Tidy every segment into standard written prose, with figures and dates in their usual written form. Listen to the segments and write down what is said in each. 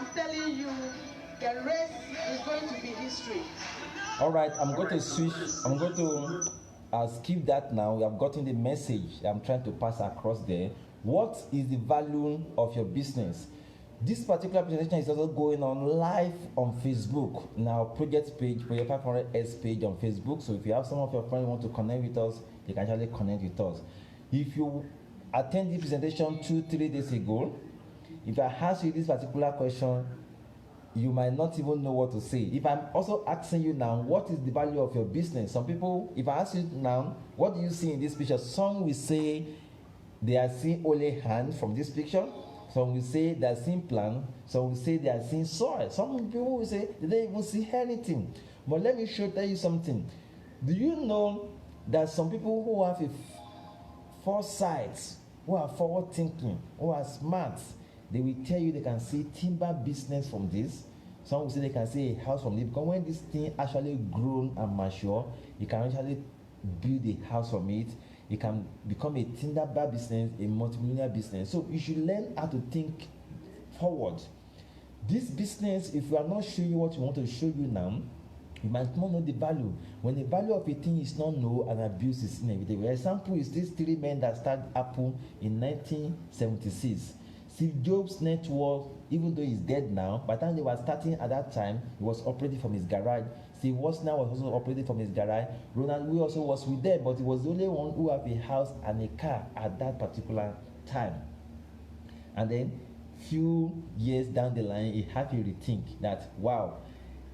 I'm telling you, the rest is going to be history. All right, I'm going to switch. I'm going to skip that now. We have gotten the message I'm trying to pass across there. What is the value of your business? This particular presentation is also going on live on Facebook. Now, project page, Project 500S page on Facebook. So if you have some of your friends who want to connect with us, they can actually connect with us. If you attend the presentation 2-3 days ago, if I ask you this particular question, you might not even know what to say. If I'm also asking you now, what is the value of your business? Some people, if I ask you now, what do you see in this picture? Some will say they are seeing only hand from this picture. Some will say they are seeing plant. Some will say they are seeing soil. Some people will say they don't even see anything. But let me tell you something. Do you know that some people who have a foresight, who are forward thinking, who are smart, they will tell you they can see timber business from this. Some will say they can see a house from it, because when this thing actually grown and mature, you can actually build a house from it. It can become a timber business, a multi-millionaire business. So you should learn how to think forward. This business, if we are not showing you what we want to show you now, you might not know the value. When the value of a thing is not known, and abuse is seen every day. For example, is these three men that started Apple in 1976. Steve Jobs' net worth, even though he's dead now, by the time they were starting at that time, he was operating from his garage. Steve Wozniak was also operating from his garage. Ronald Wu also was with them, but he was the only one who had a house and a car at that particular time. And then, few years down the line, he had to rethink that, wow,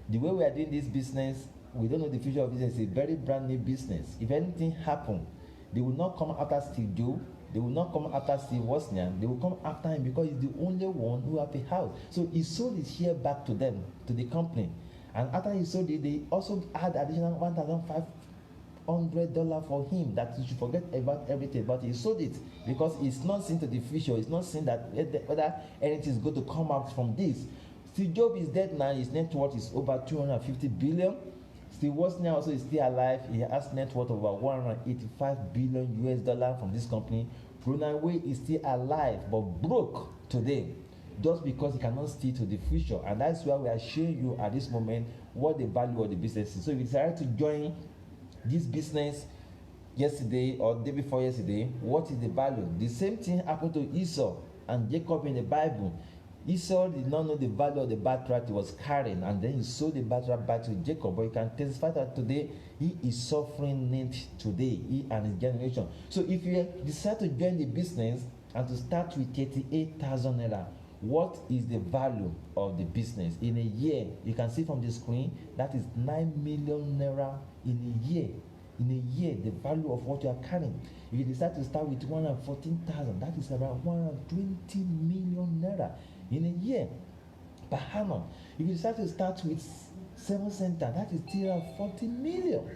the way we are doing this business, we don't know the future of business. It's a very brand new business. If anything happened, they will not come after Steve Jobs. They will not come after Steve Wozniak. They will come after him because he's the only one who have a house. So he sold his share back to them, to the company. And after he sold it, they also add additional $1,500 for him, that you should forget about everything. But he sold it because it's not seen to the future. It's not seen that whether anything is going to come out from this. Steve Jobs is dead now. His net worth is over 250 billion. Steve Wozniak also is still alive. He has net worth of over 185 billion US dollar from this company. Ronald Wu is still alive but broke today, just because he cannot see to the future. And that's why we are showing you at this moment what the value of the business is. So if you decided to join this business yesterday or the day before yesterday, what is the value? The same thing happened to Esau and Jacob in the Bible. Esau did not know the value of the birthright he was carrying, and then he sold the birthright back to Jacob. But you can testify that today he is suffering need today, he and his generation. So if you decide to join the business and to start with 38,000 naira, what is the value of the business in a year? You can see from the screen that is 9 million naira in a year. In a year, the value of what you are carrying. If you decide to start with 114,000, that is around 120 million naira in a year per annum. If you decide to start with 7 center, that is still around 40 million.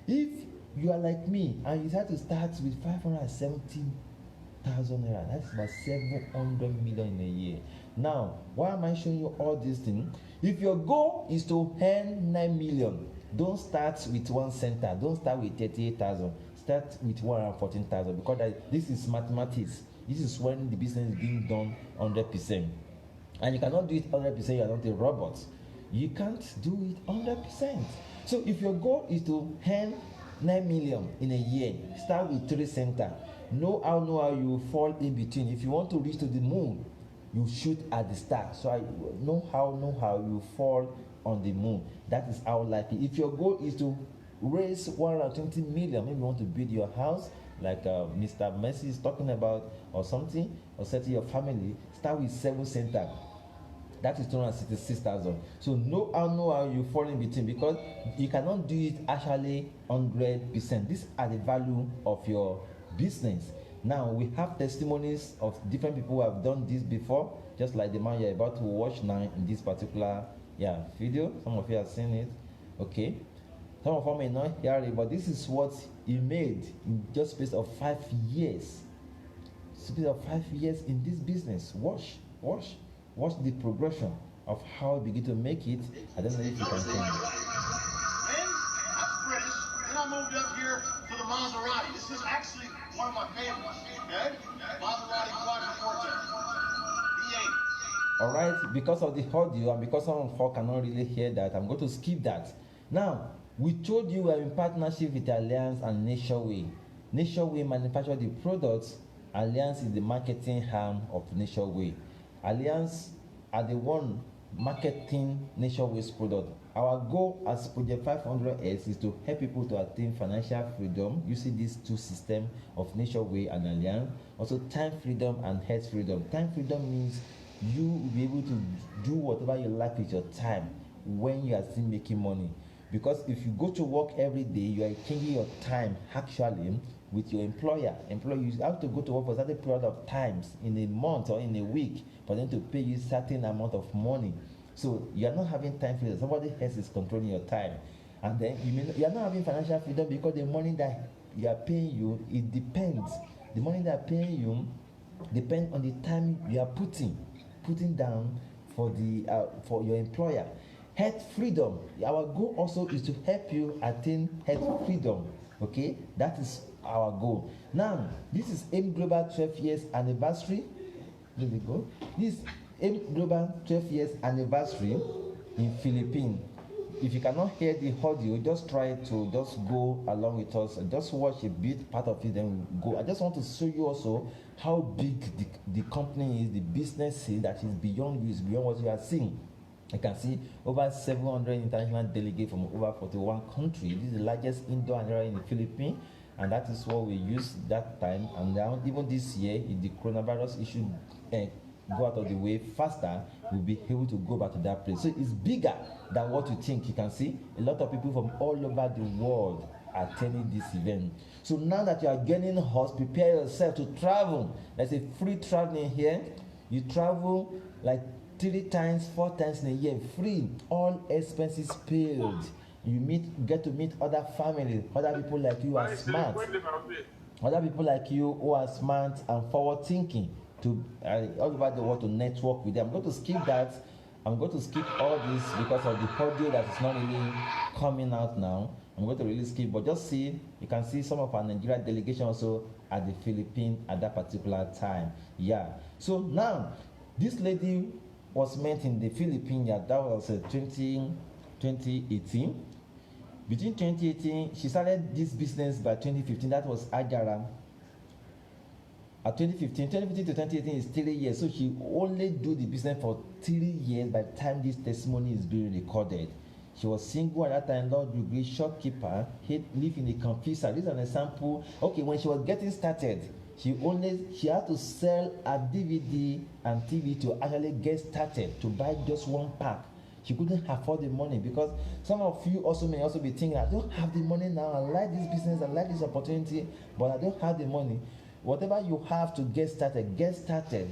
If you are like me and you decide to start with 570,000 naira, that's about 700 million in a year. Now, why am I showing you all these things? If your goal is to earn 9 million, don't start with 1 center. Don't start with 38,000. Start with 114,000, because this is mathematics. This is when the business is being done 100%. And you cannot do it 100%. You are not a robot. You can't do it 100%. So if your goal is to earn 9 million in a year, start with 3 center. Know how you fall in between. If you want to reach to the moon, you shoot at the star. So I know how you fall on the moon. That is how likely. If your goal is to raise 120 million, maybe you want to build your house like Mr. Messi is talking about, or something, or settle your family, start with 7 center. That is 266,000. So know how you fall in between, because you cannot do it actually 100%. These are the value of your business. Now we have testimonies of different people who have done this before, just like the man you're about to watch now in this particular video. Some of you have seen it. Okay, some of you may not hear it, but this is what he made in just space of 5 years. Space of 5 years in this business. Watch the progression of how he began to make it. I don't know if you can see it. That's British. Then I moved up here to the Maserati. This is actually one of my favorites. Okay? Maserati Quadriforte. V8. All right, because of the audio and because some of us cannot really hear that, I'm going to skip that. Now, we told you we're in partnership with Alliance and Natureway. Natureway manufacture the products. Alliance is the marketing arm of Natureway. Alliance are the one marketing Natureway's product. Our goal as Project 500S is to help people to attain financial freedom using these two systems of Natureway and Alliance. Also, time freedom and health freedom. Time freedom means you will be able to do whatever you like with your time when you are still making money. Because if you go to work every day, you are changing your time actually with your employer. You have to go to work for a certain period of times in a month or in a week for them to pay you certain amount of money. So you are not having time freedom. Somebody else is controlling your time, and then you are not having financial freedom because the money that you are paying you, it depends. The money they are paying you depends on the time you are putting down for your employer. Health freedom. Our goal also is to help you attain health freedom. Okay, that is our goal. Now, this is AIM Global 12 years anniversary. There we go. This AIM Global 12 years anniversary in Philippines. If you cannot hear the audio, just try to just go along with us and just watch a bit part of it, then go. I just want to show you also how big the company is, the business is, that is beyond you, is beyond what you are seeing. You can see over 700 international delegates from over 41 countries. This is the largest indoor area in the Philippines, and that is what we used that time. And now, even this year, if the coronavirus issue go out of the way faster, we'll be able to go back to that place. So it's bigger than what you think. You can see a lot of people from all over the world attending this event. So now that you are getting host, prepare yourself to travel. There's a free traveling here. You travel like 3 times, 4 times in a year, free, all expenses paid. You get to meet other families, other people like you are smart, other people like you who are smart and forward thinking, to all over the world, to network with them. I'm going to skip that. I'm going to skip all this because of the audio that is not really coming out now. I'm going to really skip, but just see, you can see some of our Nigeria delegation also at the Philippines at that particular time. Yeah. So now, this lady was met in the Philippines. Yeah, that was 2018. Between 2018, she started this business by 2015. That was Ajara. At 2015 to 2018 is 3 years. So she only do the business for 3 years by the time this testimony is being recorded. She was single at that time, Lord degree, shopkeeper, lived in a computer. This is an example. Okay, when she was getting started, she had to sell a DVD and TV to actually get started, to buy just one pack. She couldn't afford the money, because some of you also may also be thinking, I don't have the money now, I like this business, I like this opportunity, but I don't have the money. Whatever you have to get started,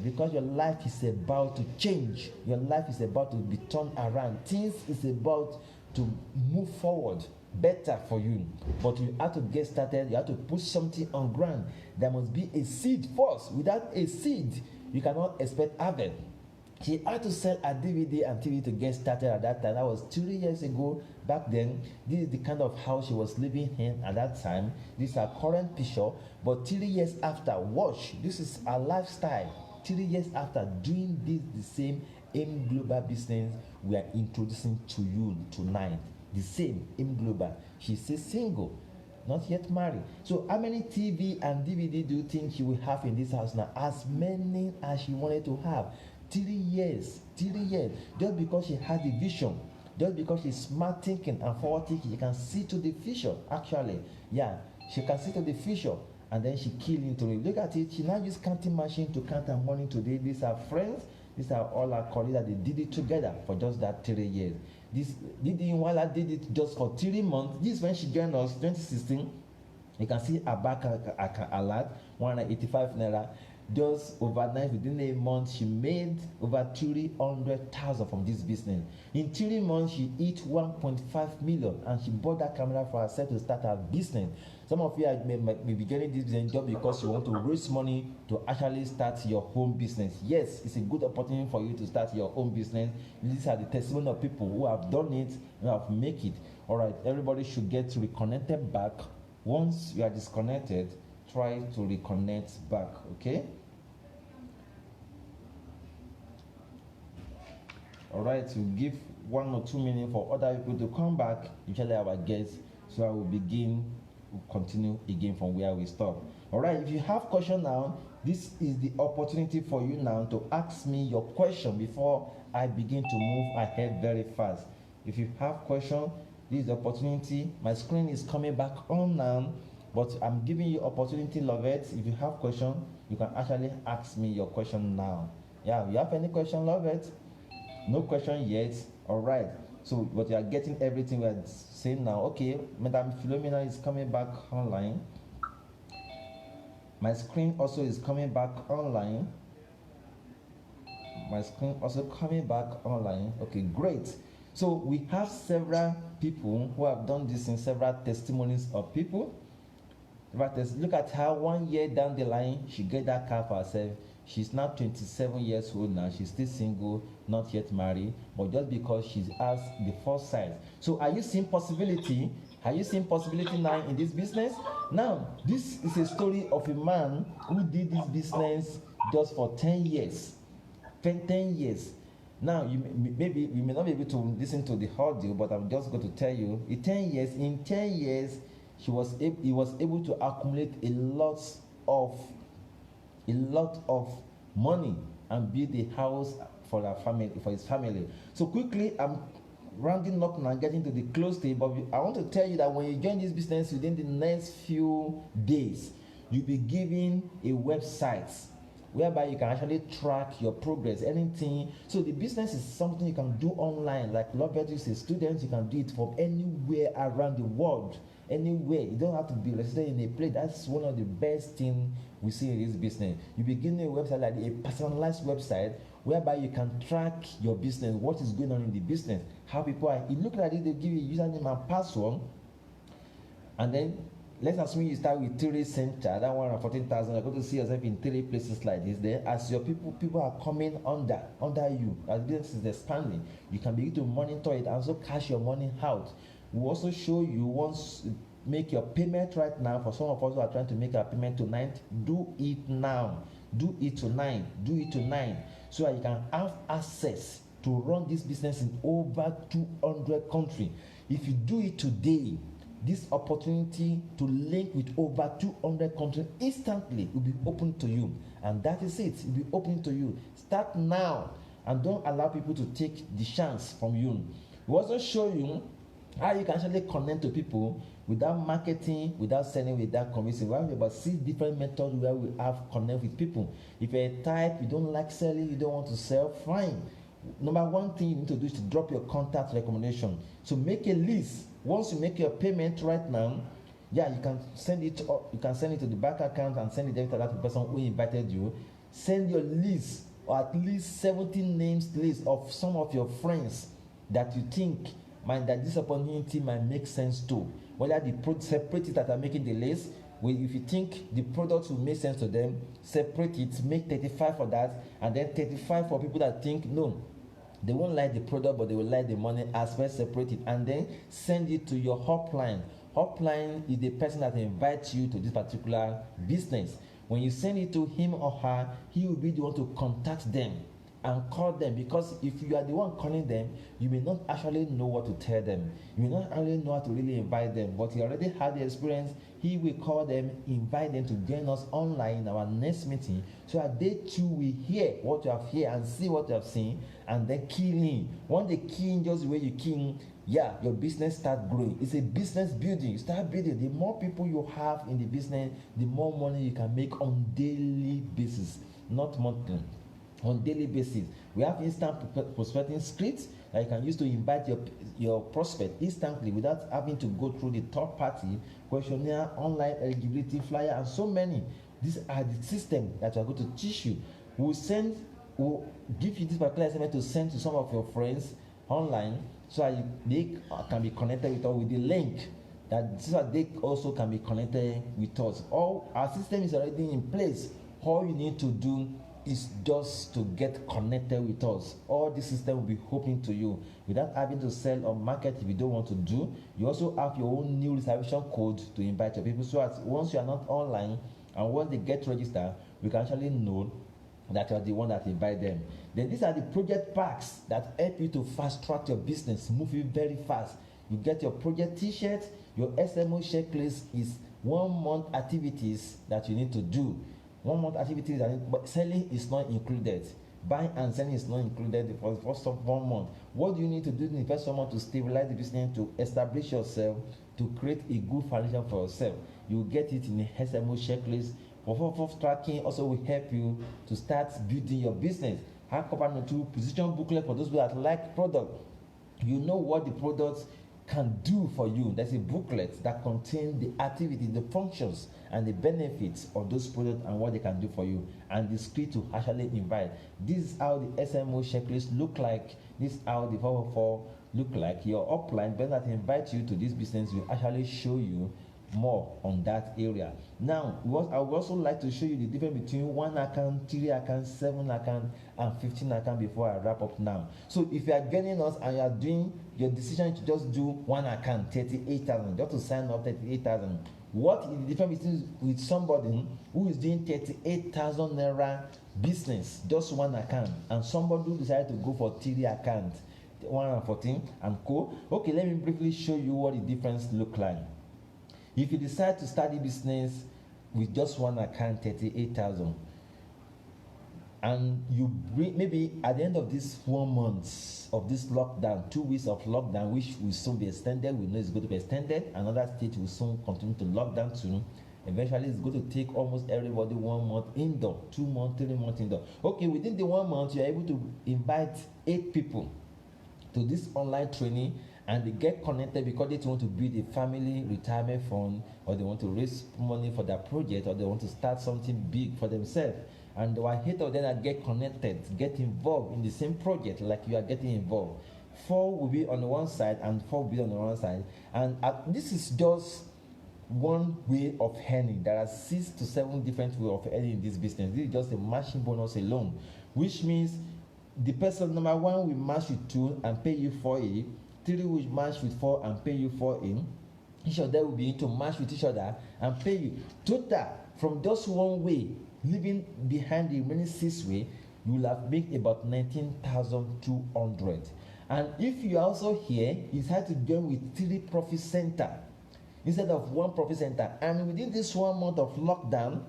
because your life is about to change. Your life is about to be turned around. Things is about to move forward better for you. But you have to get started. You have to put something on ground. There must be a seed first. Without a seed, you cannot expect harvest. She had to sell a DVD and TV to get started at that time. That was 3 years ago. Back then, this is the kind of house she was living in at that time. This is her current picture. But 3 years after, watch, this is her lifestyle. 3 years after doing this, the same AIM Global business we are introducing to you tonight. The same AIM Global. She's still single, not yet married. So how many TV and DVD do you think she will have in this house now? As many as she wanted to have. 3 years, just because she had the vision, just because she's smart thinking and forward thinking, she can see to the future. Actually, yeah, she can see to the future, and then she killed into it. Look at it. She now use counting machine to count her money today. These are friends. These are all our colleagues that they did it together for just that 3 years. While I did it just for 3 months. This is when she joined us, 2016. You can see her back alert, 185 naira. Just overnight, within a month, she made over 300,000 from this business. In 3 months, she hit 1.5 million, and she bought that camera for herself to start her business. Some of you may be getting this business just because you want to raise money to actually start your own business. Yes, it's a good opportunity for you to start your own business. These are the testimony of people who have done it and have made it. All right, everybody should get reconnected back. Once you are disconnected, try to reconnect back, okay? All right, to give 1 or 2 minutes for other people to come back, usually our guests. So I will begin, continue again from where we stop. All right, if you have question now, this is the opportunity for you now to ask me your question before I begin to move ahead very fast. If you have question, this is the opportunity. My screen is coming back on now, but I'm giving you opportunity, Lovett. If you have question, you can actually ask me your question now. Yeah, you have any question, Lovett? No question yet. All right. So, but you are getting everything we are saying now. Okay, Madam Philomena is coming back online. My screen also is coming back online. My screen also coming back online. Okay, great. So we have several people who have done this in several testimonies of people. Look at her 1 year down the line, she get that car for herself. She's now 27 years old now. She's still single, not yet married, but just because she has the foresight. So are you seeing possibility? Are you seeing possibility now in this business? Now, this is a story of a man who did this business just for 10 years. 10 years. Now, maybe you may not be able to listen to the audio, but I'm just going to tell you, in 10 years, he was able to accumulate a lot of money and build a house for his family. So quickly, I'm rounding up now, getting to the close stage, but I want to tell you that when you join this business within the next few days, you'll be given a website whereby you can actually track your progress, anything. So the business is something you can do online. Like Lovett is a student, you can do it from anywhere around the world. Anywhere. You don't have to be resident in a place. That's one of the best things we see in this business. You begin a website like a personalized website whereby you can track your business, what is going on in the business, how people are. You look at it, they give you a username and password, and then let's assume you start with 3 center, that 114,000. You're going to see yourself in 3 places like this. Then, as your people are coming under you, as business is expanding, you can begin to monitor it and also cash your money out. We also show you once make your payment right now. For some of us who are trying to make our payment tonight, do it now. Do it tonight. Do it tonight, so that you can have access to run this business in over 200 countries. If you do it today, this opportunity to link with over 200 countries instantly will be open to you, and that is it. It will be open to you. Start now and don't allow people to take the chance from you. We also show you how you can actually connect to people without marketing, without selling, without convincing. We have about 6 different methods where we have connect with people. If you're a type, you don't like selling, you don't want to sell, fine. Number one thing you need to do is to drop your contact recommendation. So make a list. Once you make your payment right now, you can send it. You can send it to the bank account and send it to that person who invited you. Send your list, or at least 17 names list of some of your friends that you think that this opportunity might make sense to. Whether the separate that are making the list, if you think the products will make sense to them, separate it, make 35 for that, and then 35 for people that think no, they won't like the product but they will like the money, as well separate it, and then send it to your hotline. Hotline is the person that invites you to this particular business. When you send it to him or her, he will be the one to contact them and call them, because if you are the one calling them, you may not actually know what to tell them. You may not actually know how to really invite them, but you already had the experience. He will call them, invite them to join us online in our next meeting, so that they too will hear what you have heard and see what you have seen, and then key in. When they key in just the way you key in, your business start growing. It's a business building. You start building. The more people you have in the business, the more money you can make on daily basis, not monthly. On daily basis, we have instant prospecting scripts that you can use to invite your prospect instantly without having to go through the third party questionnaire, online eligibility flyer, and so many. These are the systems that we are going to teach you. We'll give you this particular assignment to send to some of your friends online, so that they can be connected with us with the link, so that they also can be connected with us. All our system is already in place. All you need to do is just to get connected with us. All the system will be open to you without having to sell or market if you don't want to do. You also have your own new reservation code to invite your people, so as once you are not online and once they get registered, we can actually know that you are the one that invite them. Then these are the project packs that help you to fast track your business, move you very fast. You get your project t-shirt. Your SMO checklist is 1 month activities that you need to do. 1 month activities, but selling is not included. Buying and selling is not included for the first 1 month. What do you need to do in the first 1 month to stabilize the business, to establish yourself, to create a good foundation for yourself? You get it in the SMO checklist. Performance tracking also will help you to start building your business. Hard copy and two position booklet for those people that like product. You know what the products can do for you. There's a booklet that contains the activity, the functions, and the benefits of those products and what they can do for you. And the script to actually invite. This is how the SMO checklist look like. This is how the 444 look like. Your upline, when that invite you to this business, will actually show you more on that area. Now, I would also like to show you the difference between 1 account, 3 accounts, 7 accounts, and 15 accounts before I wrap up now. So if you are joining us and you are doing your decision to just do 1 account, 38,000, just to sign up 38,000. What is the difference between with somebody who is doing 38,000 naira business, just 1 account, and somebody who decided to go for 3 accounts, 114 and co? Okay, let me briefly show you what the difference look like. If you decide to start a business with just 1 account, 38,000, and you bring, maybe at the end of this 4 months of this lockdown, 2 weeks of lockdown, which will soon be extended, we know it's going to be extended. Another state will soon continue to lock down soon. Eventually, it's going to take almost everybody 1 month indoor, 2 months, 3 months indoor. Okay, within the 1 month, you are able to invite 8 people to this online training, and they get connected because they want to build a family retirement fund, or they want to raise money for their project, or they want to start something big for themselves. And there are 8 of them that get connected, get involved in the same project like you are getting involved. 4 will be on the one side and 4 will be on the one side. And this is just one way of earning. There are 6 to 7 different ways of earning in this business. This is just a matching bonus alone, which means the person number 1 will match with 2 and pay you 4A. 3 will match with 4 and pay you 4A. Each of them will begin to match with each other and pay you. Total, from just one way, leaving behind the remaining 6 way, you will have made about 19,200. And if you are also here, it's hard to join with 3 profit center instead of 1 profit center. And within this 1 month of lockdown,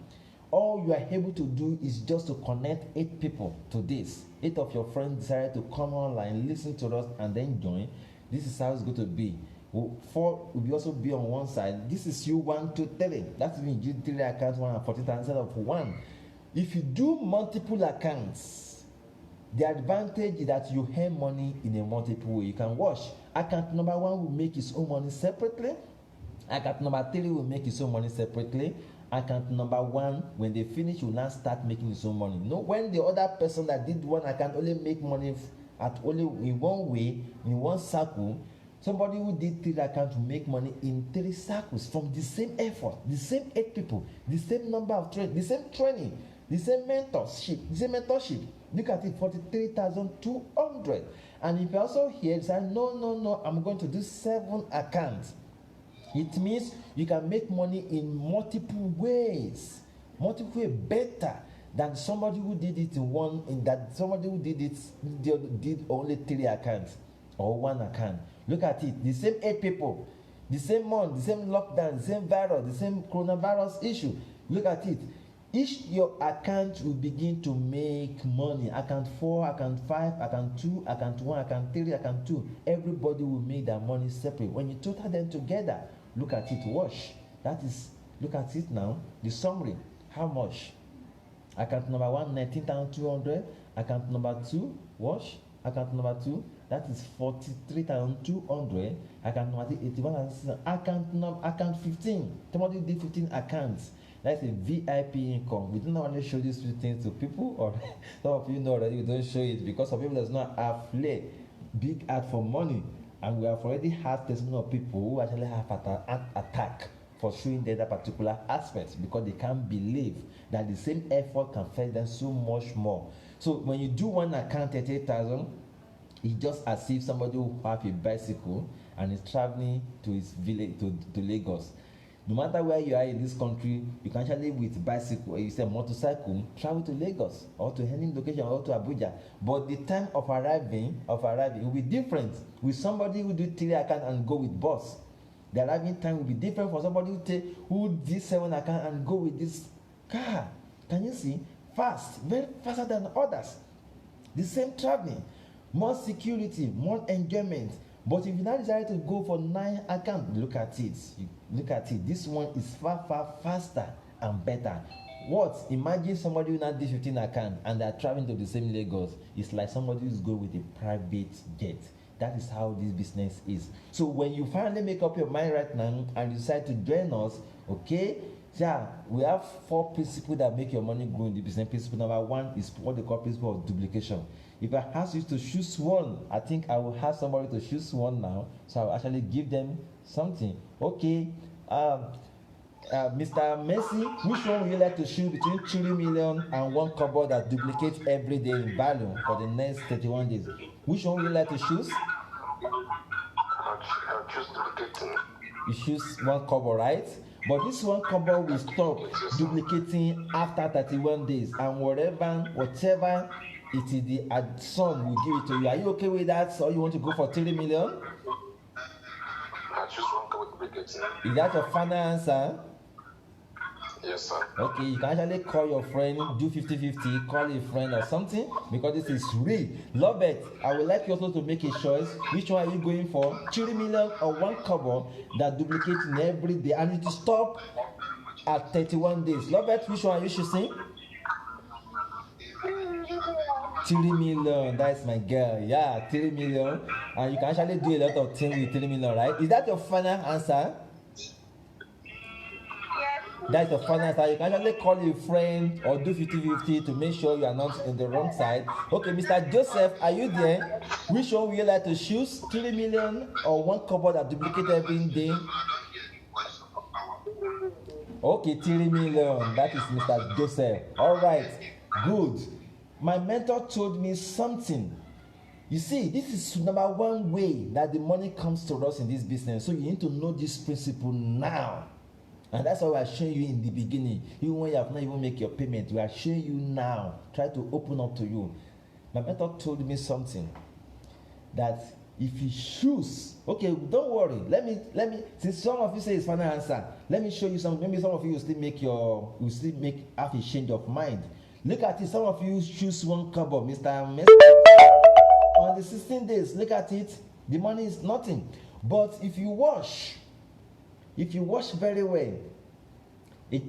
all you are able to do is just to connect 8 people to this. 8 of your friends decided to come online, listen to us, and then join. This is how it's going to be. 4 will also be on one side. This is you 1, 2, 3. That's when you do 3 accounts, 114,000 instead of 1. If you do multiple accounts, the advantage is that you earn money in a multiple way. You can watch. Account number 1 will make its own money separately. Account number 3 will make its own money separately. Account number 1, when they finish, will now start making its own money. No, when the other person that did 1 account only make money at only in one way, in one circle, somebody who did 3 accounts will make money in 3 circles from the same effort, the same 8 people, the same number of training, the same training, the same mentorship. Look at it, 43,200. And if you also hear, say, no, I'm going to do 7 accounts. It means you can make money in multiple ways better than somebody who did it somebody who did only 3 accounts or 1 account. Look at it, the same 8 people, the same month, the same lockdown, the same virus, the same coronavirus issue. Look at it. Each your account will begin to make money. Account 4, account 5, account 2, account 1, account 3, account 2. Everybody will make their money separate. When you total them together, look at it, watch. Look at it now, the summary. How much? Account number 1, 19,200. Account number 2, watch. Account number 2, that is 43,200. Account number 3, 81,000. Account 15. Somebody did 15 accounts. That's a VIP income. We don't normally show these things to people, or some of you know already we don't show it because some people does not have flair, big heart for money. And we have already had testimony of people who actually have an attack for showing that particular aspect because they can't believe that the same effort can fetch them so much more. So when you do 1 account 38,000, it's just as if somebody who have a bicycle and is traveling to his village to Lagos. No matter where you are in this country, you can actually with bicycle or you say motorcycle travel to Lagos or to any location or to Abuja. But the time of arriving will be different with somebody who do 3 account and go with bus. The arriving time will be different for somebody who did 7 account and go with this car. Can you see? Fast, very faster than others. The same traveling, more security, more enjoyment. But if you now decide to go for 9 account, look at it. This one is far faster and better. What? Imagine somebody who now did 15 account and they are traveling to the same Lagos. It's like somebody who's going with a private jet. That is how this business is. So when you finally make up your mind right now and you decide to join us, okay, yeah, we have 4 principles that make your money grow in the business. Principle number 1 is what they call principle of duplication. If I ask you to choose one, I think I will have somebody to choose one now, so I'll actually give them something. Okay, Mr. Messi, which one would you like to choose between 3 million and 1 kobo that duplicates every day in value for the next 31 days? Which one would you like to choose? I'll choose duplicating. You choose 1 kobo, right? But this 1 kobo will stop duplicating after 31 days, and whatever it is, the sum will give it to you. Are you okay with that? Or you want to go for 3 million? I choose 1 kobo duplicating. Is that your final answer? Yes, sir. Okay, you can actually call your friend, do 50-50, call a friend or something, because this is real. Love it. I would like you also to make a choice. Which one are you going for? 3 million or 1 kobo that duplicates in every day, and it will stop at 31 days. Love it. Which one are you choosing? 3 million. That's my girl. Yeah, 3 million. And you can actually do a lot of things with 3 million, right? Is that your final answer? That's the final answer. You can actually call a friend or do 50-50 to make sure you are not in the wrong side. Okay, Mr. Joseph, are you there? Which one would you like to choose? 3 million or 1 kobo that duplicate every day? Okay, 3 million. That is Mr. Joseph. All right, good. My mentor told me something. You see, this is number 1 way that the money comes to us in this business. So you need to know this principle now. And that's why we are showing you in the beginning. Even when you have not even make your payment, we are showing you now. Try to open up to you. My mentor told me something. That if you choose, okay, don't worry. Let me. Since some of you say it's final answer, let me show you some. Maybe some of you will still have a change of mind. Look at it. Some of you choose 1 kobo, Mr. Messi. On the 16 days, look at it. The money is nothing. But if you wash very well,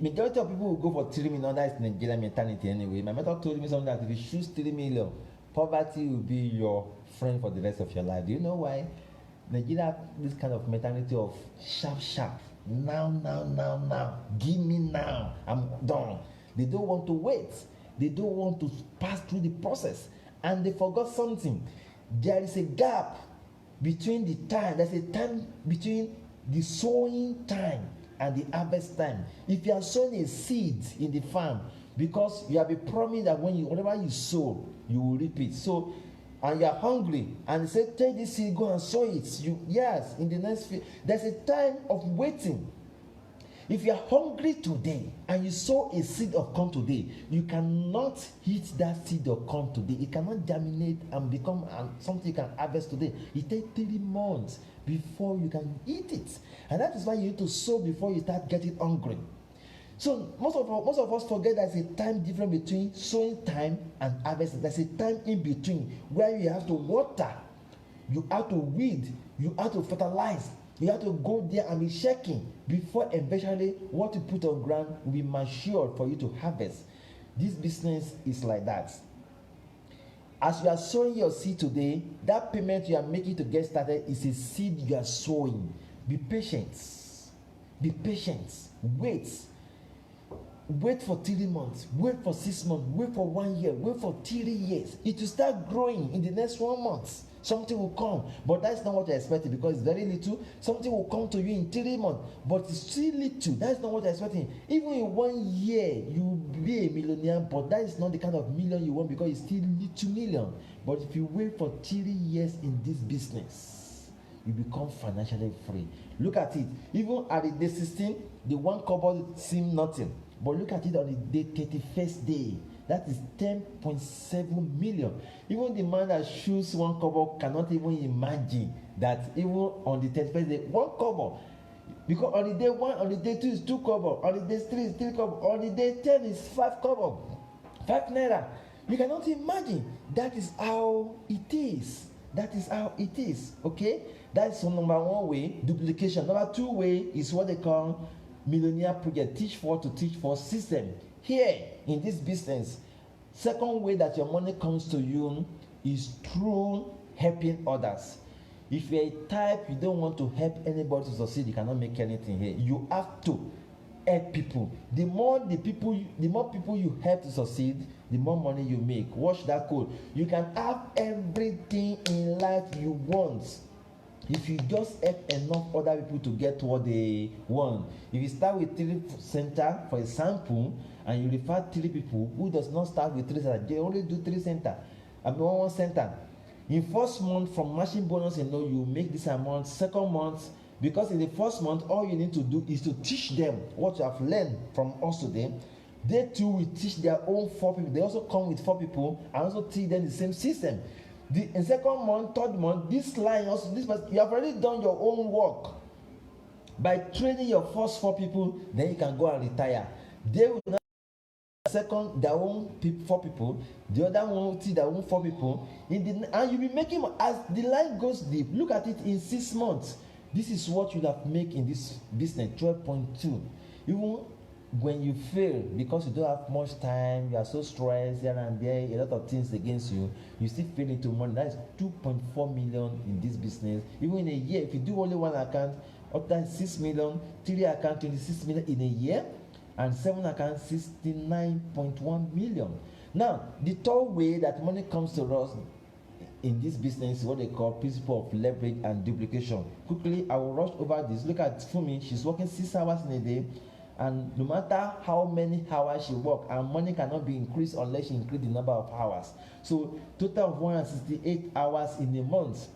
majority of people will go for 3 million. That's Nigerian mentality anyway. My mentor told me something that if you choose 3 million, poverty will be your friend for the rest of your life. Do you know why? Nigeria have this kind of mentality of sharp. Now. Give me now. I'm done. They don't want to wait. They don't want to pass through the process. And they forgot something. There is a gap between the time. There's a time between the sowing time and the harvest time. If you are sowing a seed in the farm, because you have been promised that whatever you sow, you will reap it. So, and you are hungry, and they say, take this seed, go and sow it. In the next there's a time of waiting. If you are hungry today and you sow a seed of corn today, you cannot eat that seed of corn today. It cannot germinate and become something you can harvest today. It takes 3 months before you can eat it. And that is why you need to sow before you start getting hungry. So most of us forget there's a time difference between sowing time and harvesting. There's a time in between where you have to water, you have to weed, you have to fertilize. You have to go there and be checking before eventually what you put on ground will be matured for you to harvest. This business is like that. As you are sowing your seed today, that payment you are making to get started is a seed you are sowing. Be patient. Be patient. Wait. Wait for 3 months. Wait for 6 months. Wait for 1 year. Wait for 3 years. It will start growing in the next 1 month. Something will come, but that's not what you're expecting because it's very little. Something will come to you in 3 months, but it's still little. That's not what you're expecting. Even in 1 year, you will be a millionaire, but that is not the kind of million you want because it's still little million. But if you wait for 3 years in this business, you become financially free. Look at it. Even at the day 16, the 1 kobo seemed nothing. But look at it on the day 31st day. That is 10.7 million. Even the man that chooses 1 kobo cannot even imagine that even on the 31st day, 1 kobo. Because on the day 1, on the day 2 is 2 kobo, on the day 3 is 3 kobo, on the day 10 is 5 kobo, 5 naira. You cannot imagine. That is how it is. That is how it is. Okay? That's number 1 way, duplication. Number 2 way is what they call millionaire project, teach for to teach for system. Here in this business, second way that your money comes to you is through helping others. If you're a type you don't want to help anybody to succeed, you cannot make anything here. You have to help people. The more people you help to succeed, the more money you make. Watch that code. You can have everything in life you want if you just help enough other people to get what they want. If you start with 3 center, for example, and you refer 3 people who does not start with 3 center, they only do 3 center, one center. In first month from matching bonus, you make this amount. Second month, because in the first month, all you need to do is to teach them what you have learned from us today. They too will teach their own 4 people. They also come with 4 people and also teach them the same system. In second month, third month, this line also, you have already done your own work. By training your first 4 people, then you can go and retire. They will not second their own 4 people, the other one will teach their own 4 people, and you'll be making, as the line goes deep, look at it in 6 months. This is what you'll have make in this business, 12.2. Even when you fail because you don't have much time, you are so stressed here and there, a lot of things against you, you still fail into money. That is 2.4 million in this business. Even in a year, if you do only 1 account, up to 6 million, 3 accounts, 26 million in a year, and 7 accounts, 69.1 million. Now, the third way that money comes to us in this business is what they call principle of leverage and duplication. Quickly, I will rush over this. Look at Fumi. She's working 6 hours in a day, and no matter how many hours she works, her money cannot be increased unless she increase the number of hours. So total of 168 hours in a month.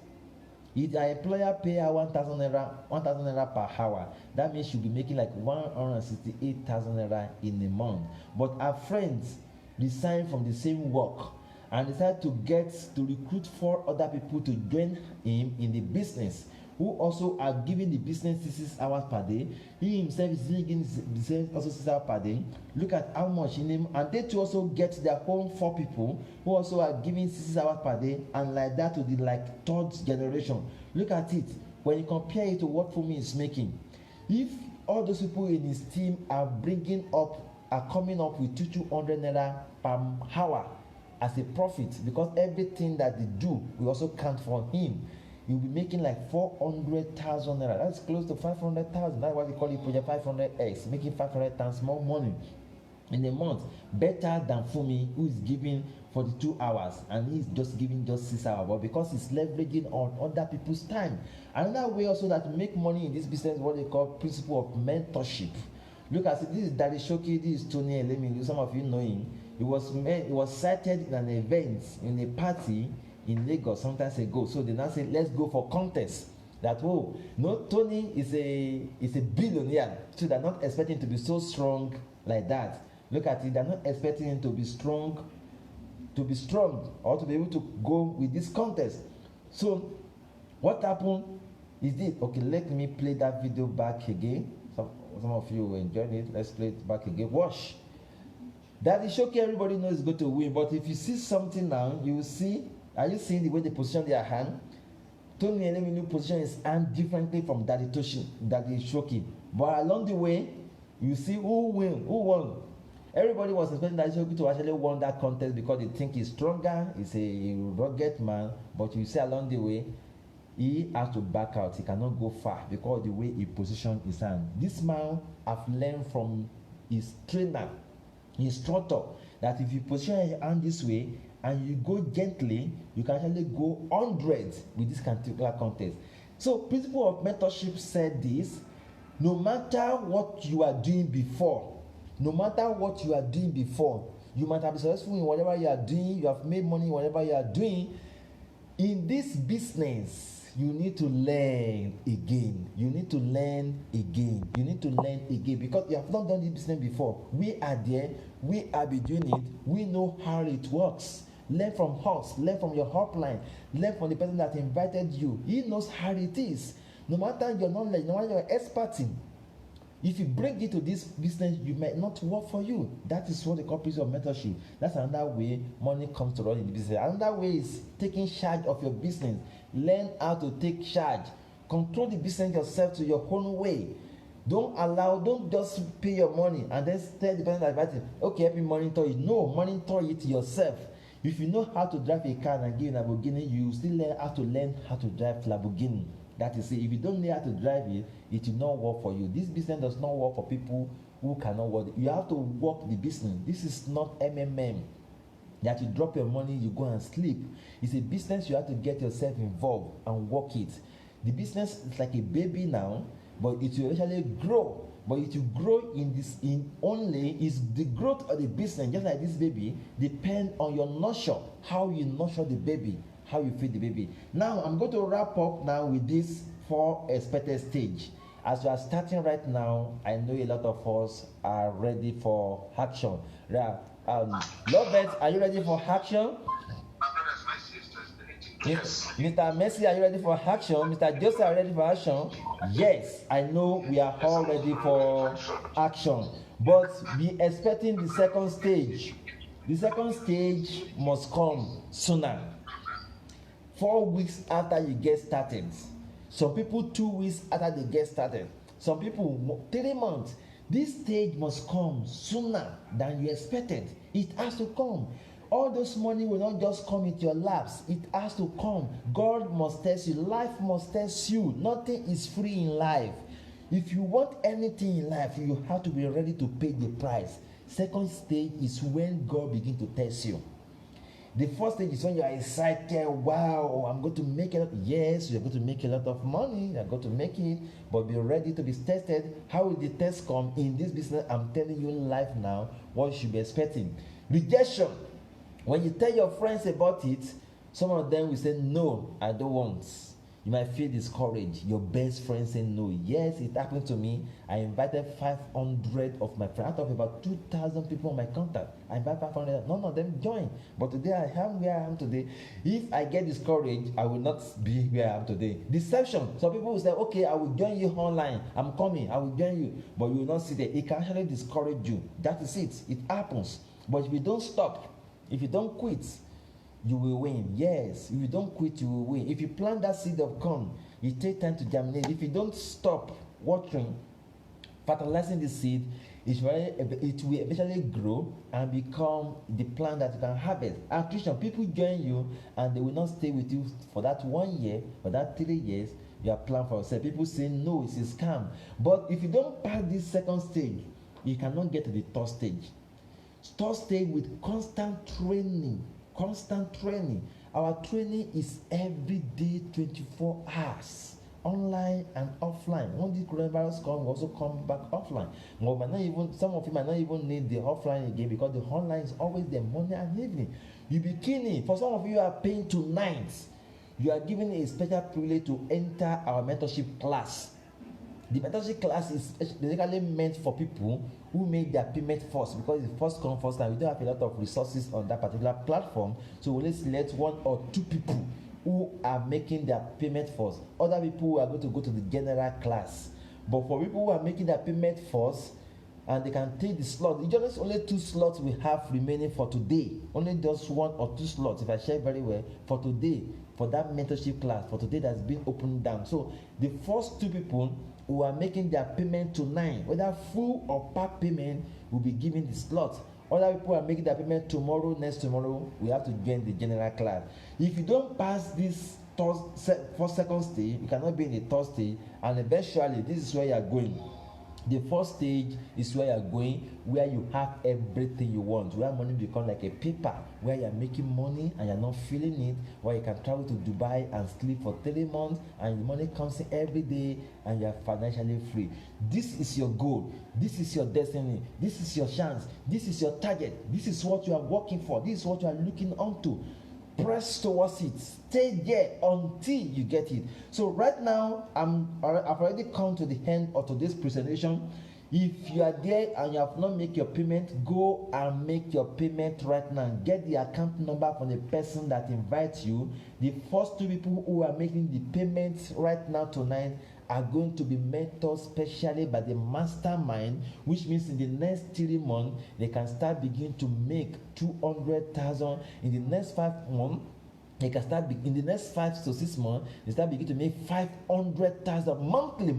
If the employer pay her 1,000 naira per hour, that means she'll be making like 168,000 naira in a month. But her friends resigned from the same work and decided to recruit 4 other people to join him in the business, who also are giving the business 6 hours per day. He himself is giving the business also 6 hours per day. Look at how much in him, and they too also get their own 4 people who also are giving 6 hours per day, and like that to the 3rd generation. Look at it when you compare it to what Fumi is making. If all those people in his team are coming up with 200 naira per hour as a profit, because everything that they do will also count for him, you'll be making like 400,000 naira. That's close to 500,000. That's why we call it project 500x, making 500 times more money in a month. Better than Fumi, who is giving 42 hours and he's just giving just 6 hours. But because he's leveraging on other people's time. Another way also that to make money in this business is what they call principle of mentorship. Look at it. This is Daddy Shoki. This is Tony Elemi. Some of you know him. He was cited in an event, in a party in Lagos sometimes ago. So they now say, let's go for contest. That Tony is a billionaire, so they're not expecting to be so strong like that. Look at it, they're not expecting him to be strong, or to be able to go with this contest. So what happened is this. Okay, let me play that video back again. Some of you enjoyed it. Let's play it back again. Watch. Daddy Shoki, everybody knows is going to win, but if you see something now, you will see. Are you seeing the way they position their hand? Tony Elemi position his hand differently from Daddy Shoki. But along the way, you see who won. Everybody was expecting Daddy Shoki to actually win that contest because they think he's stronger, he's a rugged man. But you see along the way, he has to back out. He cannot go far because of the way he positioned his hand. This man have learned from his trainer, his instructor, that if you position your hand this way and you go gently, you can actually go 100 with this particular contest. So principle of mentorship said this: no matter what you are doing before, you might have been successful in whatever you are doing, you have made money in whatever you are doing. In this business, you need to learn again. You need to learn again. You need to learn again because you have not done this business before. We are there. We are be doing it. We know how it works. Learn from us. Learn from your upline. Learn from the person that invited you. He knows how it is. No matter your knowledge, no matter your expertise, if you bring it to this business, you might not work for you. That is what the purpose of mentorship. That's another way money comes to run in the business. Another way is taking charge of your business. Learn how to take charge. Control the business yourself to your own way. Don't just pay your money and then tell the person that okay, help me monitor it. No, monitor it yourself. If you know how to drive a car and give a Lamborghini, you still learn how to drive Lamborghini. That is it. If you don't know how to drive it, it will not work for you. This business does not work for people who cannot work. You have to work the business. This is not MMM. That you drop your money, you go and sleep. It's a business you have to get yourself involved and work it. The business is like a baby now, but it will eventually grow. But it will grow is the growth of the business, just like this baby, depend on your nurture, how you nurture the baby, how you feed the baby. Now I'm going to wrap up now with this 4 expected stage. As we are starting right now, I know a lot of us are ready for action. Lovett, are you ready for action? Yes. Mr. Messi, are you ready for action? Mr. Joseph, are you ready for action? Yes, I know we are all ready for action. But be expecting the second stage. The second stage must come sooner. 4 weeks after you get started. Some people 2 weeks after they get started. Some people 3 months. This stage must come sooner than you expected. It has to come. All those money will not just come into your laps. It has to come. God must test you. Life must test you. Nothing is free in life. If you want anything in life, you have to be ready to pay the price. Second stage is when God begins to test you. The first stage is when you are excited. Wow, I'm going to make it. Yes, you're going to make a lot of money. You're going to make it. But be ready to be tested. How will the test come in this business? I'm telling you live now what you should be expecting. Rejection. When you tell your friends about it, some of them will say, no, I don't want. You might feel discouraged. Your best friend say no. Yes, it happened to me. I invited 500 of my friends. Out of about 2,000 people on my contact, I invited 500. None of them joined. But today I am where I am today. If I get discouraged, I will not be where I am today. Deception. Some people will say, okay, I will join you online. I'm coming. I will join you. But you will not see that. It can actually discourage you. That is it. It happens. But if you don't stop, if you don't quit, you will win. Yes, if you don't quit, you will win. If you plant that seed of corn, it takes time to germinate. If you don't stop watering, fertilizing the seed, it will eventually grow and become the plant that you can harvest. And Christian, people join you and they will not stay with you for that 1 year, for that 3 years. You are planning for yourself. People say no, it's a scam. But if you don't pass this second stage, you cannot get to the third stage. Third stage with constant training. Our training is every day, 24 hours, online and offline. When the coronavirus comes, we also come back offline. Some of you might not even need the offline again because the online is always there morning and evening. You be keen. For some of you are paying tonight. You are given a special privilege to enter our mentorship class. The mentorship class is basically meant for people who make their payment first, because it's first come first time. We don't have a lot of resources on that particular platform, so we'll select 1 or 2 people who are making their payment first. Other people who are going to go to the general class. But for people who are making their payment first and they can take the slot, it's just only 2 slots we have remaining for today. Only just 1 or 2 slots, if I share very well, for today, for that mentorship class, for today that's been opened down. So the first 2 people who are making their payment tonight, whether full or part payment, will be given the slot. Other people are making their payment tomorrow, next tomorrow, we have to join the general class. If you don't pass this second stage, you cannot be in the third stage, and eventually this is where you are going. The first stage is where you are going, where you have everything you want, where money becomes like a paper, where you are making money and you are not feeling it, where you can travel to Dubai and sleep for 3 months and the money comes in every day and you are financially free. This is your goal. This is your destiny. This is your chance. This is your target. This is what you are working for. This is what you are looking onto. press towards it, stay there until you get it. So right now I've already come to the end of today's presentation. If you are there and you have not made your payment, go and make your payment right now. Get the account number from the person that invites you. The first 2 people who are making the payments right now tonight are going to be mentored specially by the mastermind, which means in the next 3 months they can start begin to make 200,000. In the next 5 months they can start in the next 5 to 6 months they start begin to make 500,000 monthly,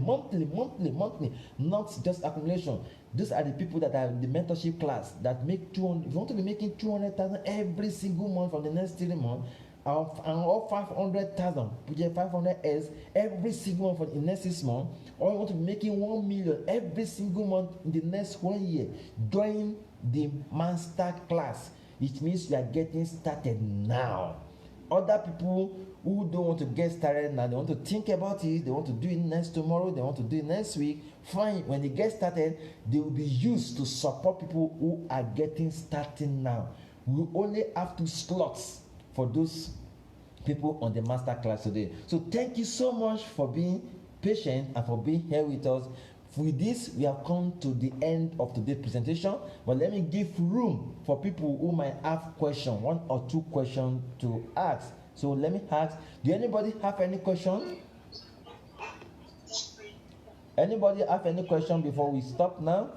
not just accumulation. These are the people that are in the mentorship class that make 200. If you want to be making 200,000 every single month for the next 3 months, and all 500,000, put 500s every single month for the next 6 months, or you want to be making 1 million every single month in the next 1 year, join the master class. It means you are getting started now. Other people who don't want to get started now, they want to think about it, they want to do it next tomorrow, they want to do it next week, fine. When they get started, they will be used to support people who are getting started now. We only have 2 slots for those people on the master class today. So thank you so much for being patient and for being here with us. With this, we have come to the end of today's presentation, but let me give room for people who might have questions, 1 or 2 questions to ask. So let me ask, do anybody have any question? Anybody have any question before we stop now?